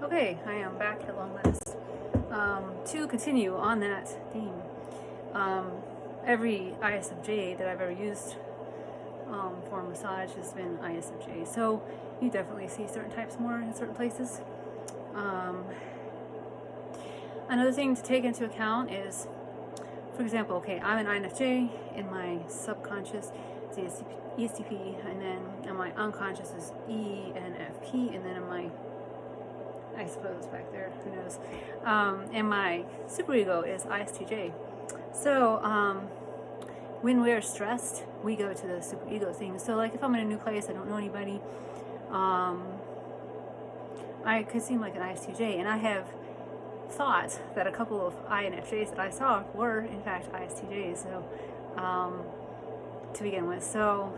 Okay, I am back at long last. To continue on that theme, every ISFJ that I've ever used for massage has been ISFJ. So you definitely see certain types more in certain places. Another thing to take into account is, for example, okay, I'm an INFJ. In my subconscious is ESTP, and then in my unconscious is ENFP, and then in my, I suppose back there, who knows, and my superego is ISTJ. So when we're stressed, we go to the superego thing. So like if I'm in a new place, I don't know anybody, I could seem like an ISTJ, and I have thought that a couple of INFJs that I saw were in fact ISTJs. So to begin with, so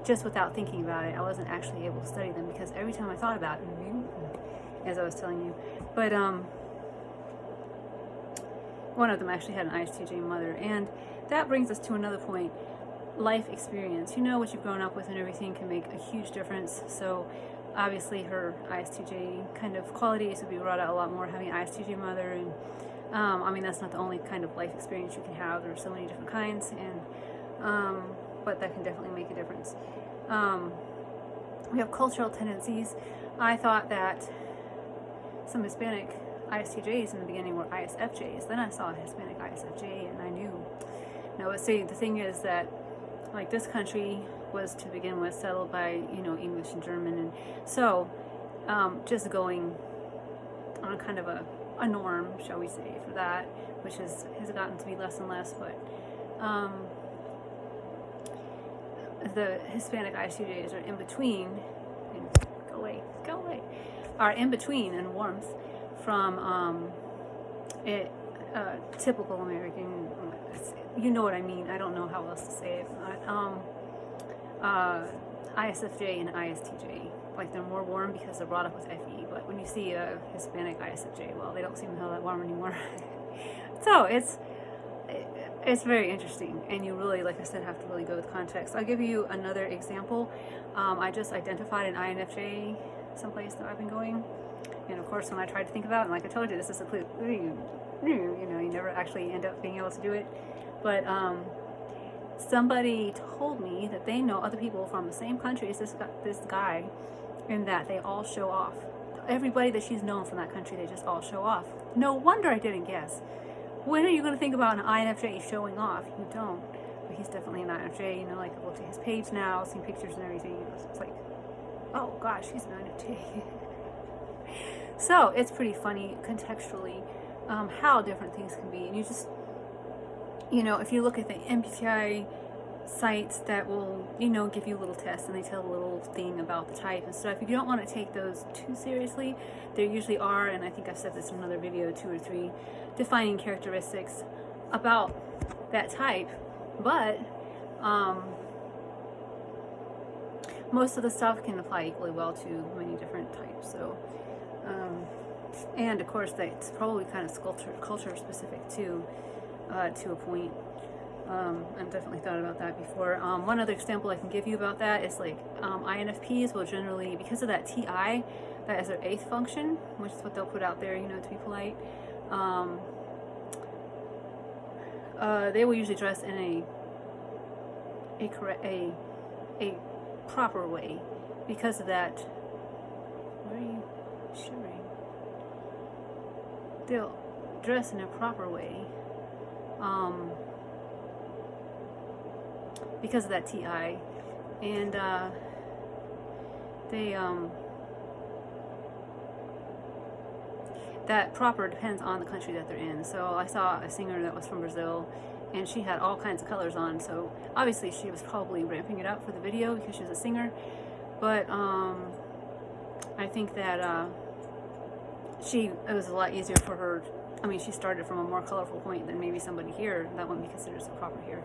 just without thinking about it, I wasn't actually able to study them because every time I thought about it, as I was telling you, but one of them actually had an ISTJ mother, and that brings us to another point. Life experience, you know, what you've grown up with and everything can make a huge difference. So obviously her ISTJ kind of qualities would be brought out a lot more having an ISTJ mother, and I mean that's not the only kind of life experience you can have. There are so many different kinds, and but that can definitely make a difference. We have cultural tendencies. I thought that some Hispanic ISTJs in the beginning were ISFJs. Then I saw a Hispanic ISFJ, and I knew. No, but see, the thing is that, like, this country was to begin with settled by, you know, English and German, and so just going on kind of a norm, shall we say, for that, which has gotten to be less and less, but the Hispanic ISTJs are in between, and go away, are in between in warmth from typical American, you know what I mean, I don't know how else to say it, ISFJ and ISTJ, like they're more warm because they're brought up with FE, but when you see a Hispanic ISFJ, well, they don't seem hell that warm anymore. So it's very interesting, and you really, like I said, have to really go with context. I'll give you another example. I just identified an INFJ someplace that I've been going, and of course when I tried to think about it, and like I told you, this is a clue, you know, you never actually end up being able to do it, but somebody told me that they know other people from the same country as this guy, and that they all show off. Everybody that she's known from that country, they just all show off. No wonder I didn't guess. When are you going to think about an INFJ showing off? You don't. But he's definitely an INFJ. You know, like, I looked at his page now, seen pictures and everything. It's like, oh gosh, he's an INFJ. So it's pretty funny contextually how different things can be. And you just, you know, if you look at the MBTI sites that will, you know, give you a little test, and they tell a little thing about the type and stuff. If you don't want to take those too seriously, there usually are, and I think I've said this in another video, 2 or 3 defining characteristics about that type, but most of the stuff can apply equally well to many different types. So and of course that's probably kind of culture specific too, to a point. I've definitely thought about that before. One other example I can give you about that is like INFPs will generally, because of that TI, that is their 8th function, which is what they'll put out there, you know, to be polite. They will usually dress in a proper way because of that. Why are you shivering? They'll dress in a proper way. Because of that TI, and they that proper depends on the country that they're in. So I saw a singer that was from Brazil, and she had all kinds of colors on, so obviously she was probably ramping it up for the video because she was a singer, but I think that it was a lot easier for her. I mean, she started from a more colorful point than maybe somebody here that wouldn't be considered so proper here.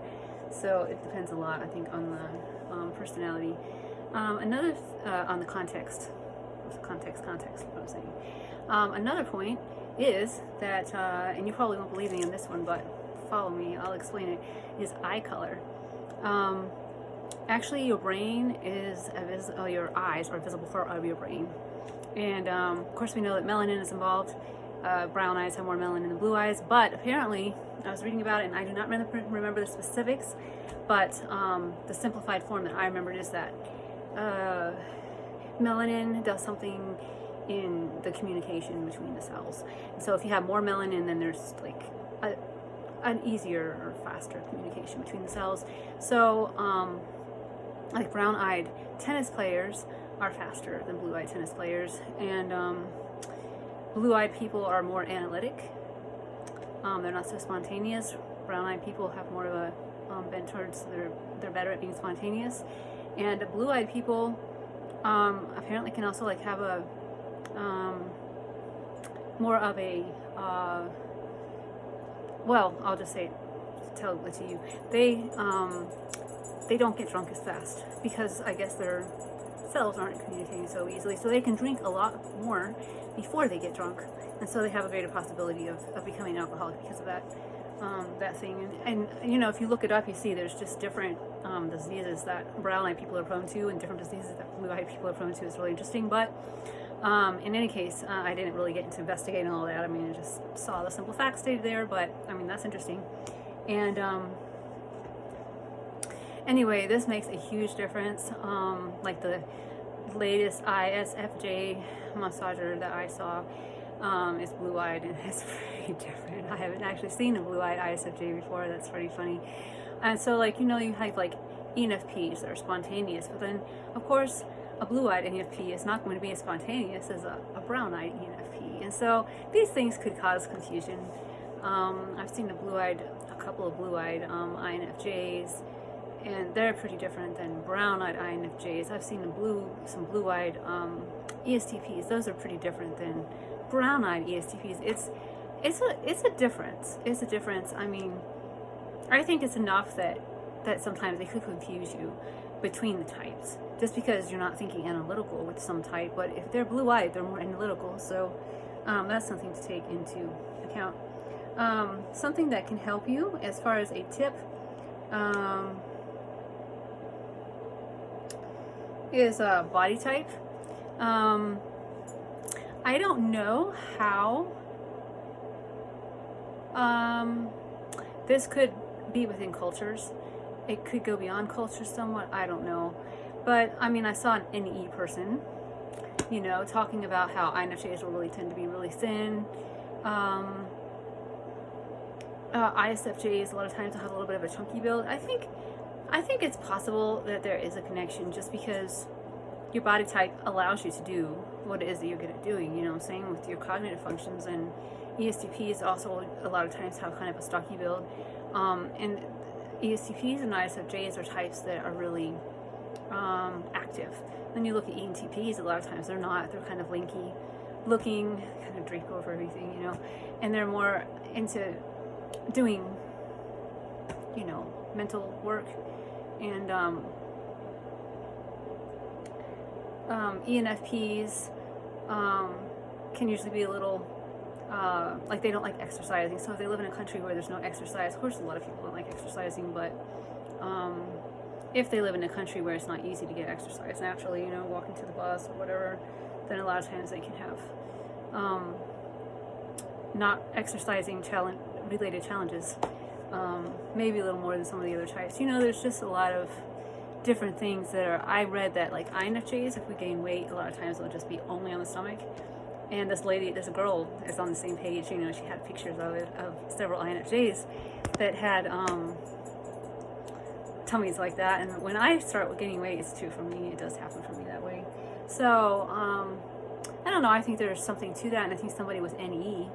So it depends a lot, I think, on the personality. Another on the context, what I'm saying. Another point is that, and you probably won't believe me in this one, but follow me, I'll explain it, is eye color. Actually, your brain is your eyes are a visible part of your brain, And of course we know that melanin is involved. Brown eyes have more melanin than blue eyes, but apparently, I was reading about it and I do not remember the specifics, but the simplified form that I remembered is that melanin does something in the communication between the cells. And so if you have more melanin, then there's like an easier or faster communication between the cells. So like brown-eyed tennis players are faster than blue-eyed tennis players, and blue-eyed people are more analytic. They're not so spontaneous. Brown-eyed people have more of a bent towards they're better at being spontaneous, and blue-eyed people apparently can also like have a more of a well, I'll just say, tell it to you. They don't get drunk as fast because I guess their cells aren't communicating so easily, so they can drink a lot more before they get drunk, and so they have a greater possibility of becoming an alcoholic because of that thing. And you know, if you look it up, you see there's just different diseases that brown-eyed people are prone to and different diseases that blue-eyed people are prone to. It's really interesting, but in any case, I didn't really get into investigating all that. I mean, I just saw the simple facts stated there, but I mean, that's interesting. And anyway, this makes a huge difference. Like the latest ISFJ massager that I saw is blue-eyed, and it's pretty different. I haven't actually seen a blue-eyed ISFJ before. That's pretty funny. And so, like, you know, you have like ENFPs that are spontaneous, but then of course a blue-eyed ENFP is not going to be as spontaneous as a brown-eyed ENFP, and so these things could cause confusion. I've seen a couple of blue-eyed INFJs, and they're pretty different than brown-eyed INFJs. I've seen some blue-eyed ESTPs. Those are pretty different than brown-eyed ESTPs. It's a difference. It's a difference. I mean, I think it's enough that sometimes they could confuse you between the types, just because you're not thinking analytical with some type. But if they're blue-eyed, they're more analytical. So that's something to take into account. Something that can help you as far as a tip is body type. I don't know how this could be within cultures. It could go beyond cultures somewhat. I don't know. But I mean, I saw an NE person, you know, talking about how INFJs will really tend to be really thin. ISFJs a lot of times will have a little bit of a chunky build. I think it's possible that there is a connection, just because your body type allows you to do what it is that you're good at doing, you know what I'm saying, with your cognitive functions. And ESTPs also a lot of times have kind of a stocky build. And ESTPs and ISFJs are types that are really active. Then you look at ENTPs, a lot of times they're not. They're kind of lanky looking, kind of drape over everything, you know, and they're more into doing, you know, mental work. And ENFPs can usually be a little like they don't like exercising. So if they live in a country where there's no exercise, of course a lot of people don't like exercising, but if they live in a country where it's not easy to get exercise naturally, you know, walking to the bus or whatever, then a lot of times they can have not exercising related challenges, maybe a little more than some of the other types. You know, there's just a lot of different things that are, I read that like INFJs, if we gain weight, a lot of times it'll just be only on the stomach. And this girl is on the same page, you know, she had pictures of several INFJs that had tummies like that. And when I start gaining weight, it's true for me, it does happen for me that way. So I don't know, I think there's something to that, and I think somebody with NE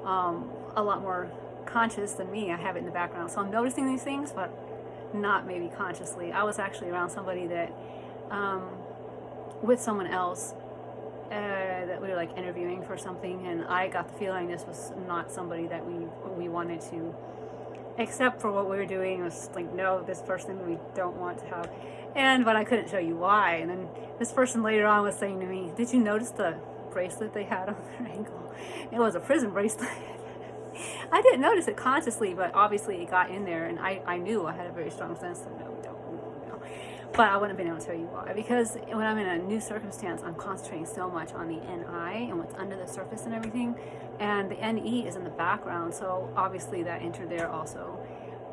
a lot more conscious than me. I have it in the background, so I'm noticing these things, but not maybe consciously. I was actually around somebody that with someone else that we were like interviewing for something, and I got the feeling this was not somebody that we wanted to accept for what we were doing. It was like, no, this person we don't want to have. But I couldn't show you why. And then this person later on was saying to me, did you notice the bracelet they had on their ankle? It was a prison bracelet. I didn't notice it consciously, but obviously it got in there, and I knew. I had a very strong sense that no, we don't. but I wouldn't have been able to tell you why, because when I'm in a new circumstance, I'm concentrating so much on the NI and what's under the surface and everything, and the NE is in the background, so obviously that entered there also.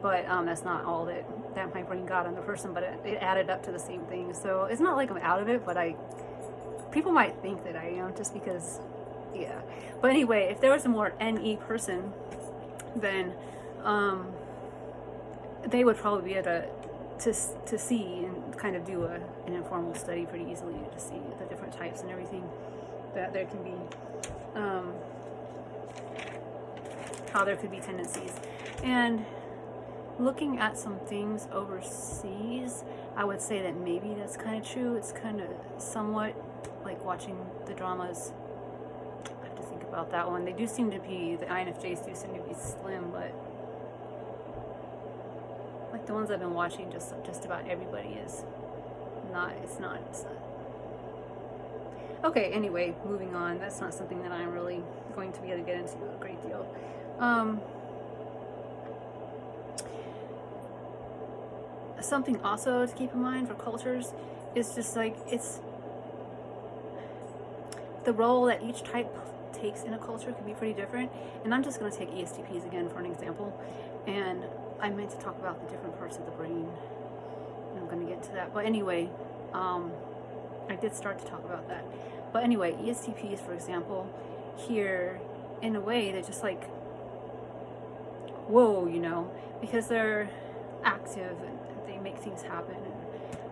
But that's not all that my brain got on the person, but it added up to the same thing. So it's not like I'm out of it, but people might think that I am, just because, yeah. But anyway, if there was a more NE person, then they would probably be able to see and kind of do an informal study pretty easily to see the different types and everything that there can be, how there could be tendencies. And looking at some things overseas, I would say that maybe that's kind of true. It's kind of somewhat like watching the dramas. I have to think about that one. They do seem to be, the INFJs do seem to be slim, but like the ones I've been watching, just about everybody is not, it's not. Okay, anyway, moving on. That's not something that I'm really going to be able to get into a great deal. Something also to keep in mind for cultures is just like, it's the role that each type takes in a culture can be pretty different. And I'm just going to take ESTPs again for an example. And I meant to talk about the different parts of the brain, and I'm going to get to that. But anyway, I did start to talk about that. But anyway, ESTPs, for example, here, in a way, they're just like, whoa, you know, because they're active and they make things happen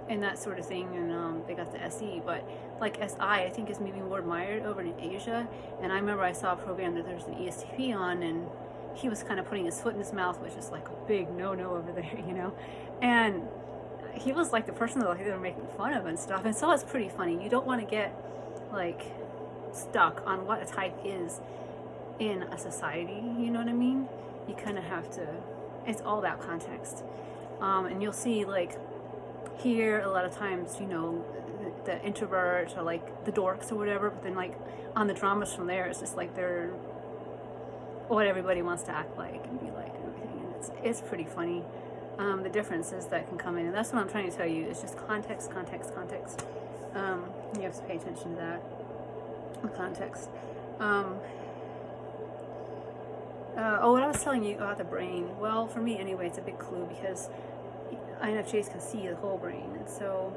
and that sort of thing, and they got the SE, but like SI, I think, is maybe more admired over in Asia. And I remember I saw a program that there's an ESTP on, and he was kind of putting his foot in his mouth, which is like a big no-no over there, you know, and he was like the person that they were making fun of and stuff. And so it's pretty funny. You don't want to get like stuck on what a type is in a society, you know what I mean? You kind of have to, it's all about context. And you'll see, like, here a lot of times, you know, the introverts or like the dorks or whatever, but then like on the dramas from there, it's just like they're what everybody wants to act like and be like and everything. And it's pretty funny, the differences that can come in. And that's what I'm trying to tell you. It's just context. You have to pay attention to that. The context. What I was telling you about the brain. Well, for me anyway, it's a big clue because INFJs can see the whole brain, and so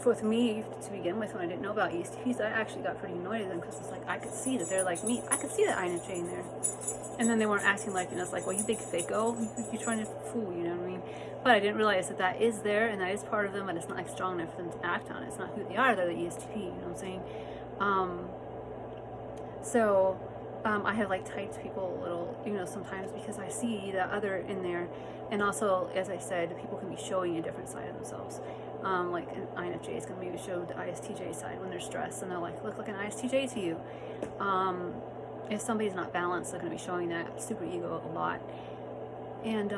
with me to begin with, when I didn't know about ESTPs, I actually got pretty annoyed at them because it's like I could see that they're like me. I could see that INFJ in there, and then they weren't acting like, and I was like, well, you big fakeo, you're trying to fool, you know what I mean? But I didn't realize that that is there and that is part of them, but it's not like strong enough for them to act on it. It's not who they are. They're the ESTP, you know what I'm saying? I have like typed people a little, you know, sometimes because I see the other in there. And also, as I said, people can be showing a different side of themselves. Like an INFJ is going to maybe show the ISTJ side when they're stressed, and they're like, look like an ISTJ to you. If somebody's not balanced, they're going to be showing that super ego a lot. And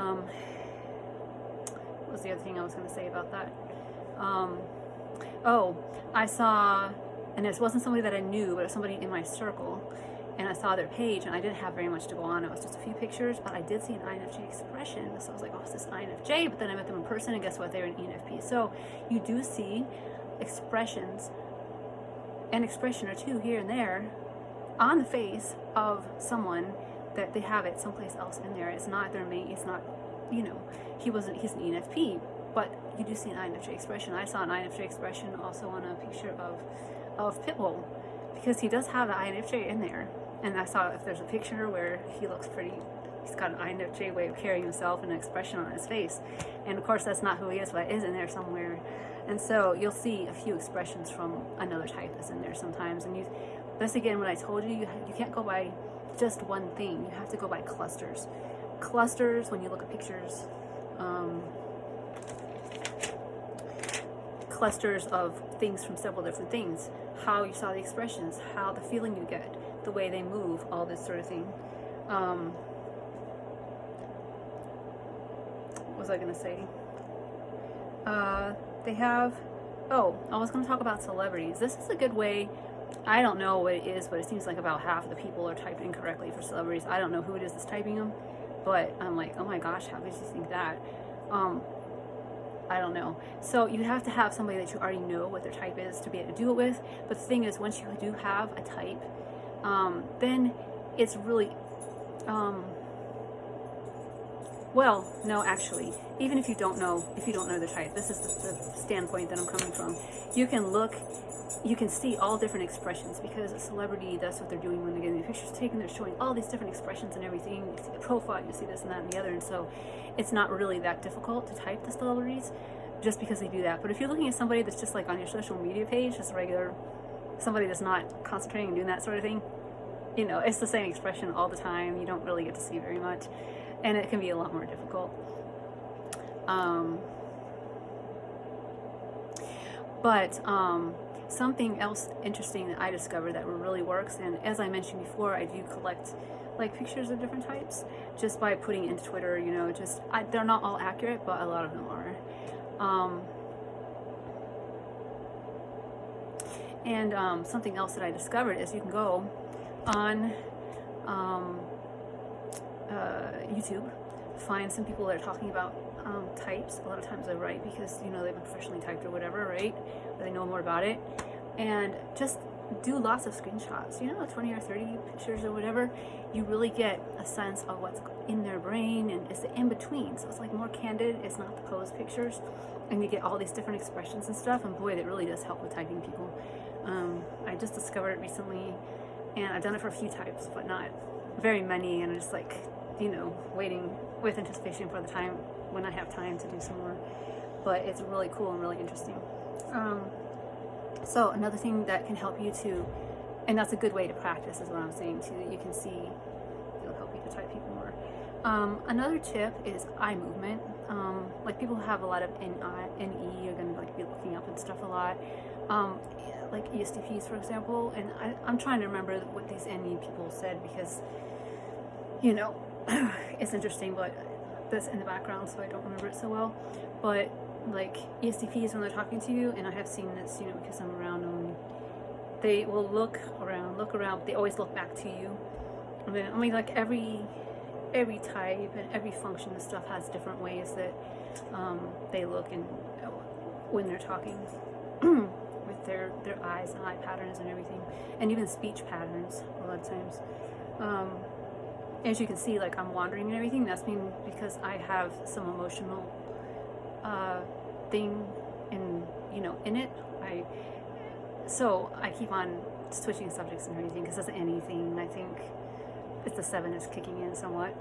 what was the other thing I was going to say about that? I saw, and this wasn't somebody that I knew, but it was somebody in my circle. And I saw their page, and I didn't have very much to go on. It was just a few pictures, but I did see an INFJ expression. So I was like, oh, is this INFJ? But then I met them in person, and guess what? They're an ENFP. So you do see expressions, an expression or two here and there on the face of someone that they have it someplace else in there. It's not their main, it's not, you know, he's an ENFP, but you do see an INFJ expression. I saw an INFJ expression also on a picture of Pitbull, because he does have the INFJ in there. And I saw if there's a picture where he looks pretty, he's got an INFJ way of carrying himself and an expression on his face. And of course that's not who he is, but it is in there somewhere. And so you'll see a few expressions from another type that's in there sometimes. And that's again what I told you, you can't go by just one thing. You have to go by clusters. Clusters, when you look at pictures, clusters of things from several different things. How you saw the expressions, how the feeling you get, the way they move, all this sort of thing. What was I going to say? They have, I was going to talk about celebrities. This is a good way. I don't know what it is, but it seems like about half of the people are typing incorrectly for celebrities. I don't know who it is that's typing them, but I'm like, oh my gosh, how did you think that? I don't know. So you have to have somebody that you already know what their type is to be able to do it with. But the thing is, once you do have a type, then it's really, well, no, actually, even if you don't know the type, this is the standpoint that I'm coming from. You can look, you can see all different expressions, because a celebrity, that's what they're doing when they're getting the pictures taken. They're showing all these different expressions and everything. You see the profile, you see this and that and the other, and so it's not really that difficult to type the celebrities just because they do that. But if you're looking at somebody that's just like on your social media page, just regular, somebody that's not concentrating and doing that sort of thing, you know, it's the same expression all the time. You don't really get to see very much, and it can be a lot more difficult. Something else interesting that I discovered that really works, and as I mentioned before, I do collect like pictures of different types just by putting into Twitter, you know, they're not all accurate, but a lot of them are. Something else that I discovered is you can go on YouTube, find some people that are talking about types. A lot of times they're right because, you know, they've been professionally typed or whatever, right? Or they know more about it. And just do lots of screenshots, you know, 20 or 30 pictures or whatever. You really get a sense of what's in their brain, and it's the in-between. So it's like more candid. It's not the posed pictures. And you get all these different expressions and stuff. And boy, that really does help with typing people. I just discovered it recently, and I've done it for a few types, but not very many. And I'm just like, you know, waiting with anticipation for the time when I have time to do some more. But it's really cool and really interesting. So another thing that can help you to, and that's a good way to practice, is what I'm saying too, that you can see, it'll help you to type people more. Another tip is eye movement. Like people who have a lot of NE are going to like be looking up and stuff a lot. Like ESTPs, for example, and I'm trying to remember what these NE people said, because, you know, it's interesting, but that's in the background, so I don't remember it so well. But like ESTPs, when they're talking to you, and I have seen this, you know, because I'm around them, they will look around, but they always look back to you. And then, I mean, like every type and every function and stuff has different ways that they look, and when they're talking with their eyes and eye patterns and everything, and even speech patterns a lot of times. As you can see, like I'm wandering and everything. That's because I have some emotional thing in it. So I keep on switching subjects and everything, because that's anything. I think it's the 7 is kicking in somewhat.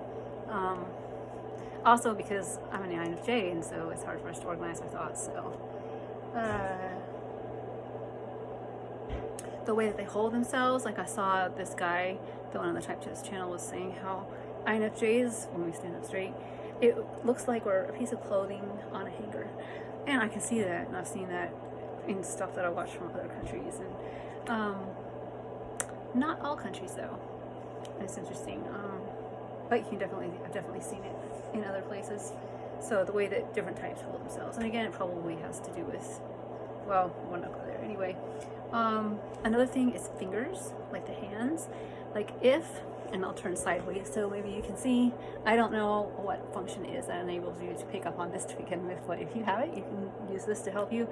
Also because I'm an INFJ, and so it's hard for us to organize our thoughts. So the way that they hold themselves, like I saw this guy, the one on the Type Tips channel, was saying how INFJs, when we stand up straight, it looks like we're a piece of clothing on a hanger. And I can see that, and I've seen that in stuff that I watch from other countries, and not all countries though. It's interesting, but I've definitely seen it in other places. So the way that different types hold themselves, and again, it probably has to do with, well, we're not go there anyway. Another thing is fingers, like the hands. Like and I'll turn sideways so maybe you can see. I don't know what function it is that enables you to pick up on this to begin with, but if you have it, you can use this to help you.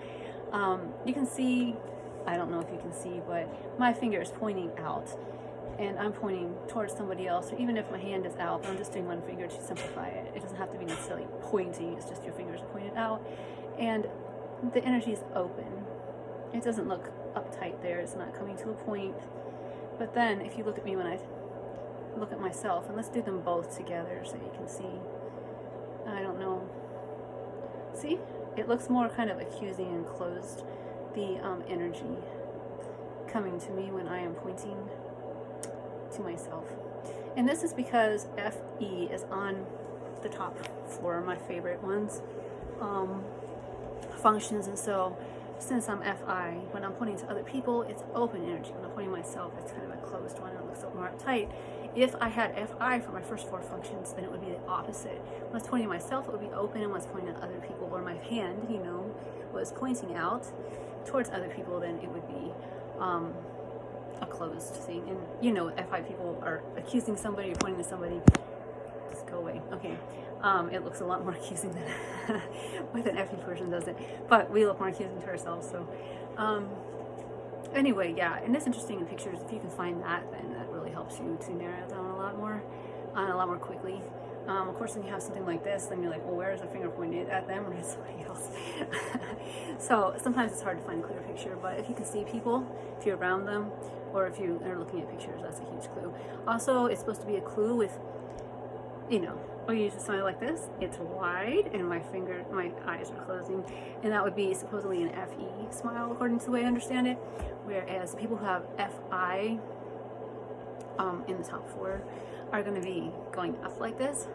You can see, I don't know if you can see, but my finger is pointing out, and I'm pointing towards somebody else, or even if my hand is out, but I'm just doing one finger to simplify it. It doesn't have to be necessarily pointing, it's just your fingers pointed out, and the energy is open. It doesn't look uptight there, it's not coming to a point. But then if you look at me when I look at myself, and let's do them both together so you can see. I don't know. See? It looks more kind of accusing and closed, the energy coming to me when I am pointing to myself. And this is because FE is on the top floor, my favorite ones, functions, and so since I'm FI, when I'm pointing to other people, it's open energy. When I'm pointing myself, it's kind of a closed one, and it looks a little more uptight. If I had FI for my first 4 functions, then it would be the opposite. When I was pointing at myself, it would be open, and when I was pointing at other people, where my hand, was pointing out towards other people, then it would be a closed thing. And FI people are accusing somebody or pointing to somebody. just go away. Okay. It looks a lot more accusing than with an FE person does it, but we look more accusing to ourselves. So, anyway, yeah, and it's interesting in pictures. If you can find that, then that really helps you to narrow it down a lot more quickly. Of course, when you have something like this, then you're like, well, where is the finger pointed at them or at somebody else? So sometimes it's hard to find a clear picture, but if you can see people, if you're around them, or if you are looking at pictures, that's a huge clue. Also, it's supposed to be a clue with, you know, oh, you use a smile like this, it's wide, and my eyes are closing, and that would be supposedly an FE smile, according to the way I understand it, whereas people who have FI in the top four are going to be going up like this,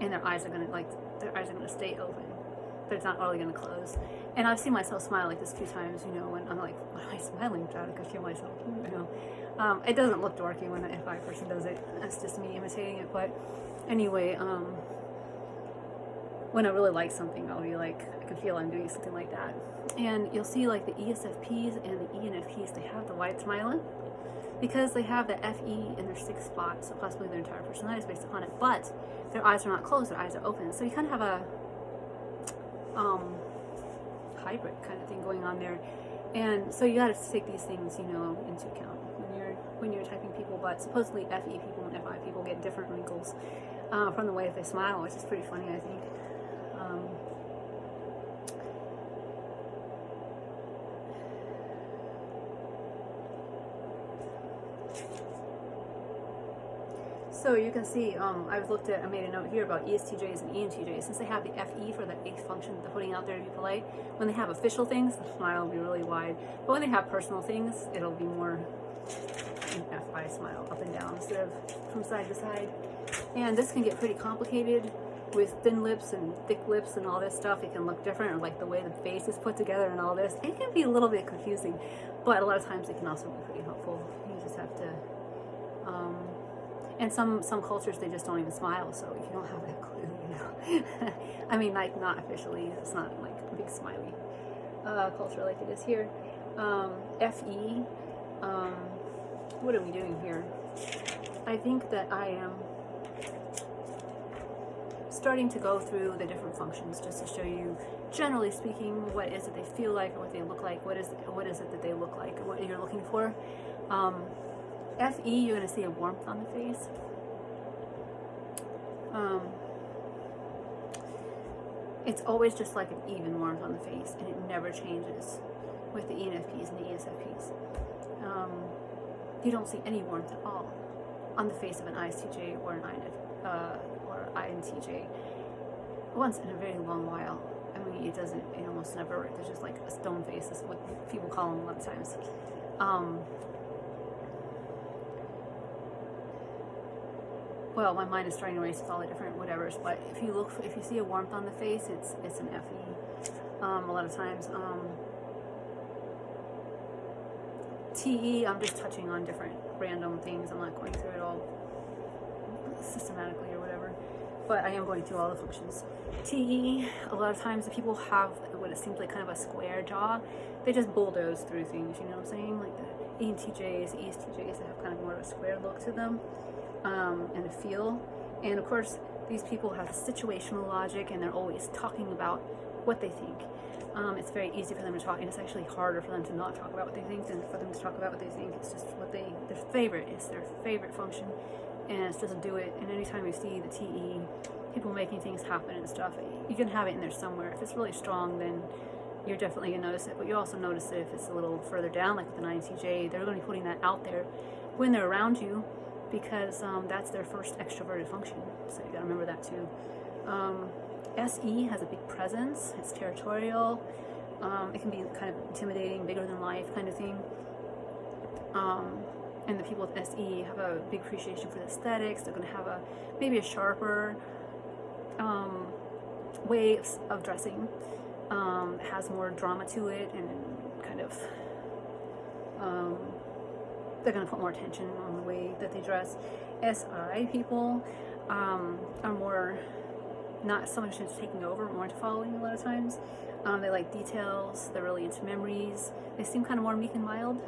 and their eyes are going to stay open, but it's not really going to close. And I've seen myself smile like this a few times, you know, when I'm like, why am I smiling? I can feel myself, you know. It doesn't look dorky when an FI person does it. That's just me imitating it. But anyway, when I really like something, I'll be like, I can feel I'm doing something like that. And you'll see like the ESFPs and the ENFPs, they have the wide smile because they have the FE in their 6th spot, so possibly their entire personality is based upon it, but their eyes are not closed, their eyes are open. So you kind of have a hybrid kind of thing going on there. And so you got to take these things, you know, into account when you're typing people. But supposedly FE people and FI people get different wrinkles from the way that they smile, which is pretty funny, I think. So you can see, I made a note here about ESTJs and ENTJs. Since they have the FE for the 8th function, the putting out there to be polite, when they have official things, the smile will be really wide. But when they have personal things, it'll be more an FI smile, up and down instead of from side to side. And this can get pretty complicated with thin lips and thick lips and all this stuff. It can look different, or like the way the face is put together and all this. It can be a little bit confusing, but a lot of times it can also be pretty helpful. You just have to... and some cultures, they just don't even smile, so if you don't have that clue, you know. I mean, like, not officially, it's not like a big smiley culture like it is here. FE, what are we doing here? I think that I am starting to go through the different functions just to show you, generally speaking, what is it they feel like, or what they look like, what is it that they look like, or what you're looking for. FE, you're going to see a warmth on the face. It's always just like an even warmth on the face, and it never changes with the ENFPs and the ESFPs. You don't see any warmth at all on the face of an ISTJ or an INTJ once in a very long while. I mean, it almost never, there's just like a stone face, is what people call them a lot of times. Well, my mind is trying to erase all the different whatevers, but if you see a warmth on the face, it's an FE. A lot of times, TE, I'm just touching on different random things. I'm not going through it all systematically or whatever, but I am going through all the functions. TE, a lot of times the people have what it seems like kind of a square jaw. They just bulldoze through things, you know what I'm saying? Like the ENTJs, ESTJs, they have kind of more of a square look to them. And a feel. And of course, these people have situational logic, and they're always talking about what they think. It's very easy for them to talk, and it's actually harder for them to not talk about what they think than for them to talk about what they think. It's just their favorite function, and it's just do it. And anytime you see the TE, people making things happen and stuff, you can have it in there somewhere. If it's really strong, then you're definitely going to notice it, but you also notice it if it's a little further down, like with an INTJ. They're going to be putting that out there when they're around you, because that's their first extroverted function, so you gotta remember that too. SE has a big presence, it's territorial, it can be kind of intimidating, bigger than life kind of thing. And the people with SE have a big appreciation for the aesthetics. They're gonna have maybe a sharper way of dressing, has more drama to it, and kind of they're going to put more attention on the way that they dress. SI people are more, not so much into taking over, more into following a lot of times. They like details, they're really into memories. They seem kind of more meek and mild.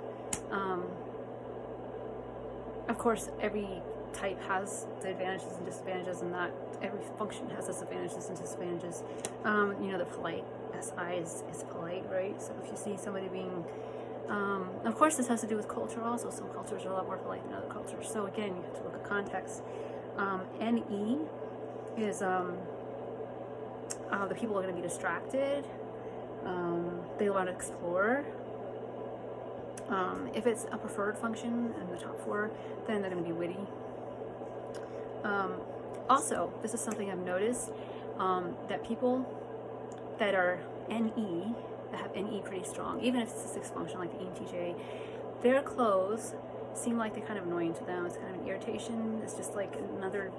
Of course, every type has the advantages and disadvantages, and not every function has disadvantages and disadvantages. You know, the polite, SI is polite, right? So if you see somebody being, of course this has to do with culture also. Some cultures are a lot more polite than other cultures. So again, you have to look at context. NE is the people are going to be distracted. They want to explore. If it's a preferred function in the top 4, then they're going to be witty. Also, this is something I've noticed, that people that are NE, that have NE pretty strong, even if it's a 6th function like the ENTJ, their clothes seem like they're kind of annoying to them. It's kind of an irritation. It's just like another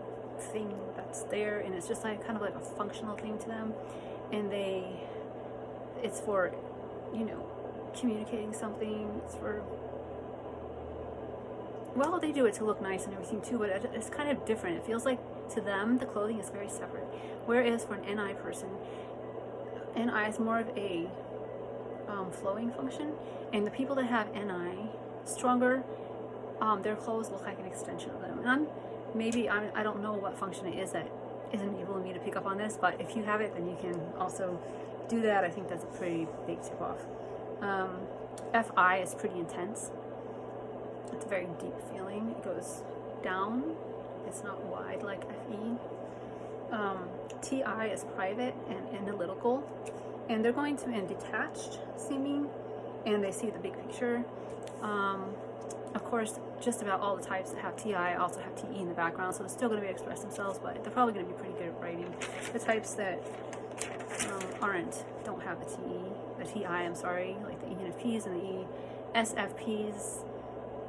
thing that's there, and it's just like kind of like a functional thing to them. And it's for, you know, communicating something. It's for, well, they do it to look nice and everything too, but it's kind of different. It feels like to them the clothing is very separate, whereas for an NI person, NI is more of a flowing function, and the people that have NI stronger, their clothes look like an extension of them. And I don't know what function it is that is enabling me to pick up on this, but if you have it, then you can also do that. I think that's a pretty big tip off. FI is pretty intense. It's a very deep feeling. It goes down. It's not wide like FE. TI is private and analytical, and they're going to be detached seeming, and they see the big picture. Of course, just about all the types that have TI also have TE in the background, so they're still going to be express themselves, but they're probably going to be pretty good at writing. The types that don't have the TI, I'm sorry, like the ENFPs and the ESFPs,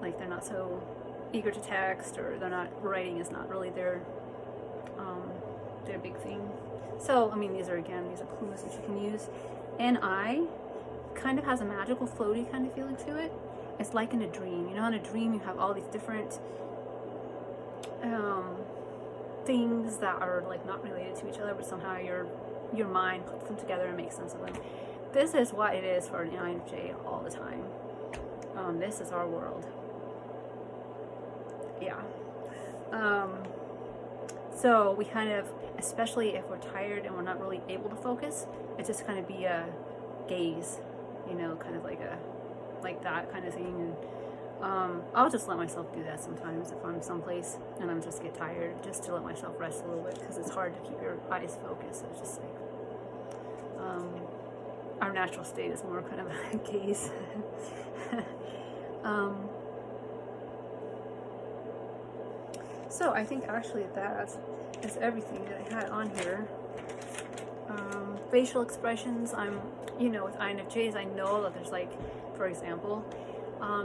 like they're not so eager to text, or writing is not really their big thing. So, I mean, these are clues that you can use. NI kind of has a magical, floaty kind of feeling to it. It's like in a dream. You know, in a dream you have all these different things that are like not related to each other, but somehow your mind puts them together and makes sense of them. This is what it is for an INFJ all the time. This is our world. Yeah. So we kind of, especially if we're tired and we're not really able to focus, it just kind of be a gaze, you know, kind of like that kind of thing. And I'll just let myself do that sometimes if I'm someplace and I'm just get tired, just to let myself rest a little bit, because it's hard to keep your eyes focused. It's just like our natural state is more kind of a gaze. So I think actually that is everything that I had on here. Facial expressions, with INFJs, I know that there's like, for example,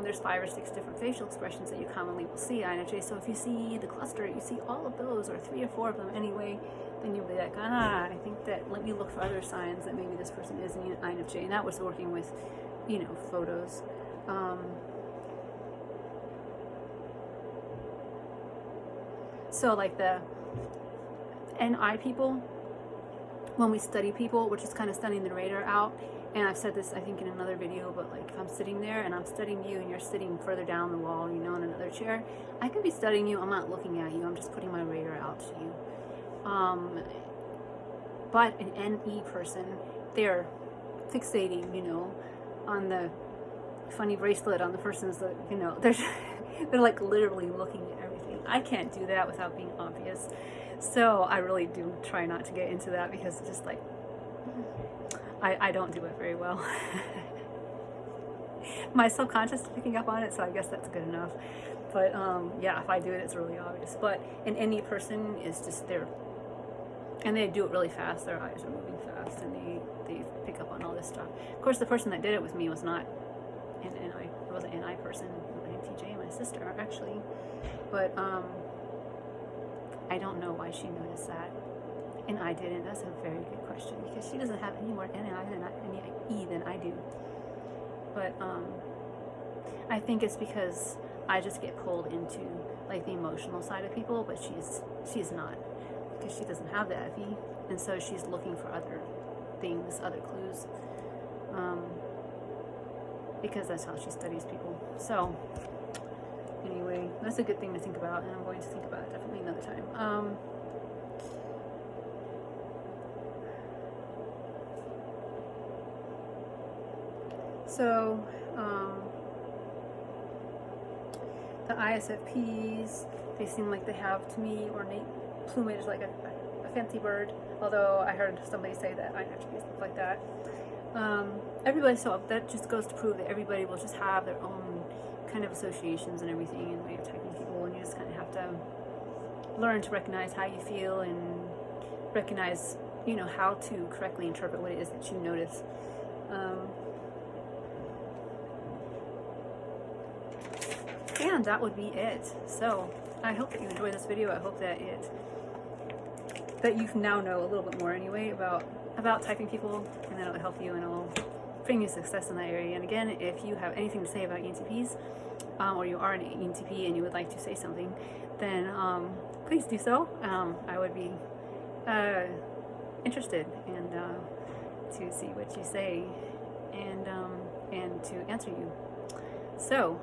there's 5 or 6 different facial expressions that you commonly will see INFJ. So if you see the cluster, you see all of those, or 3 or 4 of them anyway, then you'll be like, I think that, let me look for other signs that maybe this person is an INFJ. And that was working with, photos. So like the NI people, when we study people, we're just kind of studying the radar out. And I've said this, I think, in another video, but like if I'm sitting there and I'm studying you and you're sitting further down the wall, in another chair, I could be studying you. I'm not looking at you. I'm just putting my radar out to you. But an NE person, they're fixating, on the funny bracelet on the person's, they're like literally looking at everything. I can't do that without being obvious. So I really do try not to get into that, because it's just like, I don't do it very well. My subconscious is picking up on it, so I guess that's good enough. But yeah, if I do it, it's really obvious. But an NE person is just there, and they do it really fast. Their eyes are moving fast, and they pick up on all this stuff. Of course, the person that did it with me was not an NI. It was an NI person, my TJ, my sister, actually. But I don't know why she noticed that, and I didn't. That's a very good question, because she doesn't have any more NI than I do. But I think it's because I just get pulled into like the emotional side of people, but she's not, because she doesn't have the FE, and so she's looking for other things, other clues, because that's how she studies people. So anyway. That's a good thing to think about, and I'm going to think about it definitely another time. So, the ISFPs, they seem like they have, to me, ornate plumage like a fancy bird, although I heard somebody say that INFJs look like that. Everybody, so that just goes to prove that everybody will just have their own kind of associations and everything and way of typing people, and you just kind of have to learn to recognize how you feel and recognize, you know, how to correctly interpret what it is that you notice. And that would be it. So I hope that you enjoyed this video. I hope that you now know a little bit more anyway about typing people, and then it'll help you and it'll bring you success in that area. And again, if you have anything to say about ENTPs, or you are an ENTP and you would like to say something, then please do so. I would be interested and to see what you say and to answer you. So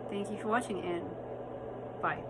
thank you for watching, and bye.